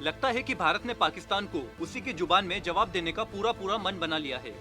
लगता है कि भारत ने पाकिस्तान को उसी की जुबान में जवाब देने का पूरा मन बना लिया है।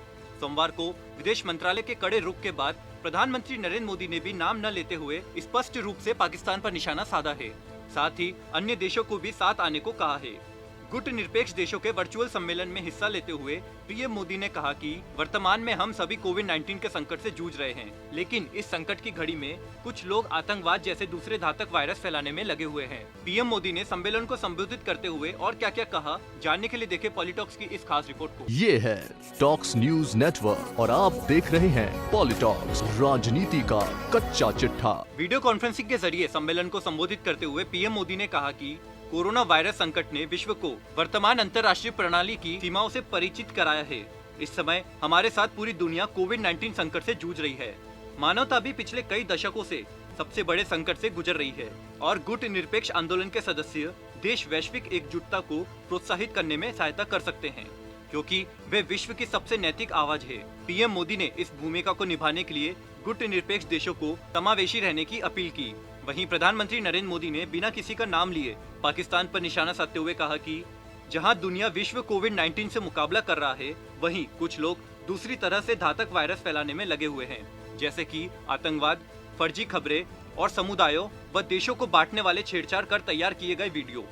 सोमवार को विदेश मंत्रालय के कड़े रुख के बाद प्रधानमंत्री नरेंद्र मोदी ने भी नाम न लेते हुए स्पष्ट रूप से पाकिस्तान पर निशाना साधा है। साथ ही अन्य देशों को भी साथ आने को कहा है। गुट निरपेक्ष देशों के वर्चुअल सम्मेलन में हिस्सा लेते हुए पीएम मोदी ने कहा कि वर्तमान में हम सभी कोविड-19 के संकट से जूझ रहे हैं, लेकिन इस संकट की घड़ी में कुछ लोग आतंकवाद जैसे दूसरे घातक वायरस फैलाने में लगे हुए हैं। पीएम मोदी ने सम्मेलन को संबोधित करते हुए और क्या-क्या कहा, जानने के लिए देखें पॉलिटॉक्स की इस खास रिपोर्ट को। ये है टॉक्स न्यूज नेटवर्क और आप देख रहे हैं पॉलिटॉक्स, राजनीति का कच्चा चिट्ठा। वीडियो कॉन्फ्रेंसिंग के जरिए सम्मेलन को संबोधित करते हुए पीएम मोदी ने कहा कि कोरोना वायरस संकट ने विश्व को वर्तमान अंतर्राष्ट्रीय प्रणाली की सीमाओं से परिचित कराया है। इस समय हमारे साथ पूरी दुनिया कोविड-19 संकट से जूझ रही है। मानवता भी पिछले कई दशकों से सबसे बड़े संकट से गुजर रही है और गुट निरपेक्ष आंदोलन के सदस्य देश वैश्विक एकजुटता को प्रोत्साहित करने में सहायता कर सकते हैं, क्योंकि वे विश्व की सबसे नैतिक आवाज है। पीएम मोदी ने इस भूमिका को निभाने के लिए गुट निरपेक्ष देशों को समावेशी रहने की अपील की। वहीं प्रधानमंत्री नरेंद्र मोदी ने बिना किसी का नाम लिए पाकिस्तान पर निशाना साधते हुए कहा कि जहां दुनिया विश्व कोविड-19 से मुकाबला कर रहा है, वहीं कुछ लोग दूसरी तरह से घातक वायरस फैलाने में लगे हुए हैं, जैसे कि आतंकवाद, फर्जी खबरें और समुदायों व देशों को बांटने वाले छेड़छाड़ कर तैयार किए गए वीडियो।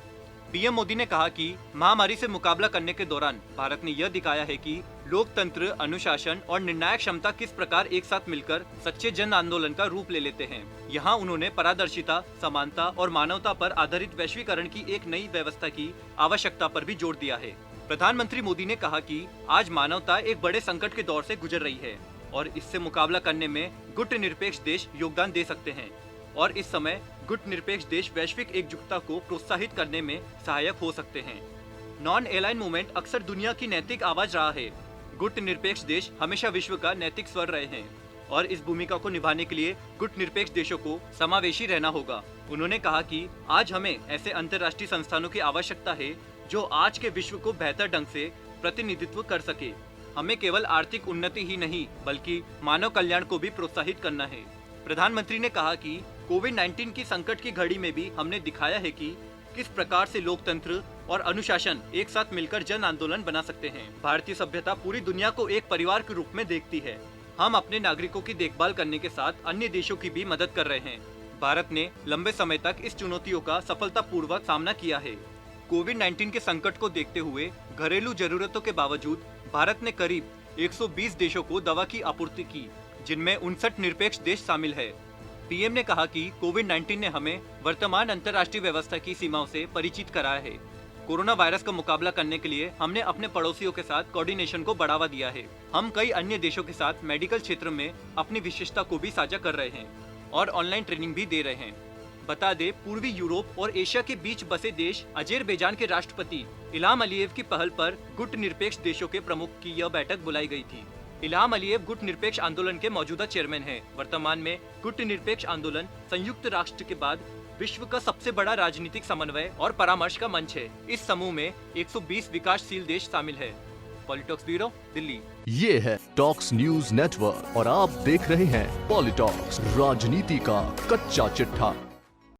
पीएम मोदी ने कहा कि महामारी से मुकाबला करने के दौरान भारत ने यह दिखाया है कि लोकतंत्र, अनुशासन और निर्णायक क्षमता किस प्रकार एक साथ मिलकर सच्चे जन आंदोलन का रूप ले लेते हैं। यहाँ उन्होंने पारदर्शिता, समानता और मानवता पर आधारित वैश्वीकरण की एक नई व्यवस्था की आवश्यकता पर भी जोर दिया है। प्रधानमंत्री मोदी ने कहा कि आज मानवता एक बड़े संकट के दौर से गुजर रही है और इससे मुकाबला करने में गुट निरपेक्ष देश योगदान दे सकते हैं और इस समय गुट निरपेक्ष देश वैश्विक एकजुटता को प्रोत्साहित करने में सहायक हो सकते हैं। नॉन एलाइन मूवमेंट अक्सर दुनिया की नैतिक आवाज रहा है। गुट निरपेक्ष देश हमेशा विश्व का नैतिक स्वर रहे हैं और इस भूमिका को निभाने के लिए गुट निरपेक्ष देशों को समावेशी रहना होगा। उन्होंने कहा कि आज हमें ऐसे अंतर्राष्ट्रीय संस्थानों की आवश्यकता है जो आज के विश्व को बेहतर ढंग से प्रतिनिधित्व कर सके। हमें केवल आर्थिक उन्नति ही नहीं बल्कि मानव कल्याण को भी प्रोत्साहित करना है। प्रधानमंत्री ने कहा कि कोविड-19 की संकट की घड़ी में भी हमने दिखाया है कि किस प्रकार से लोकतंत्र और अनुशासन एक साथ मिलकर जन आंदोलन बना सकते हैं। भारतीय सभ्यता पूरी दुनिया को एक परिवार के रूप में देखती है। हम अपने नागरिकों की देखभाल करने के साथ अन्य देशों की भी मदद कर रहे हैं। भारत ने लंबे समय तक इस चुनौतियों का सफलतापूर्वक सामना किया है। कोविड-19 के संकट को देखते हुए घरेलू जरूरतों के बावजूद भारत ने करीब 120 देशों को दवा की आपूर्ति की, जिनमें 59 निरपेक्ष देश शामिल है। पीएम ने कहा कि कोविड-19 ने हमें वर्तमान अंतर्राष्ट्रीय व्यवस्था की सीमाओं से परिचित कराया है। कोरोना वायरस का मुकाबला करने के लिए हमने अपने पड़ोसियों के साथ कोऑर्डिनेशन को बढ़ावा दिया है। हम कई अन्य देशों के साथ मेडिकल क्षेत्र में अपनी विशेषता को भी साझा कर रहे हैं और ऑनलाइन ट्रेनिंग भी दे रहे हैं। बता दे, पूर्वी यूरोप और एशिया के बीच बसे देश अजरबैजान के राष्ट्रपति इल्हाम अलीयेव की पहल पर गुट निरपेक्ष देशों के प्रमुख की यह बैठक बुलाई गई थी। इल्हाम अलीयेव गुट निरपेक्ष आंदोलन के मौजूदा चेयरमैन हैं। वर्तमान में गुट निरपेक्ष आंदोलन संयुक्त राष्ट्र के बाद विश्व का सबसे बड़ा राजनीतिक समन्वय और परामर्श का मंच है। इस समूह में 120 विकासशील देश शामिल है। पॉलिटॉक्स ब्यूरो, दिल्ली। ये है टॉक्स न्यूज नेटवर्क और आप देख रहे हैं पॉलिटॉक्स, राजनीति का कच्चा चिट्ठा।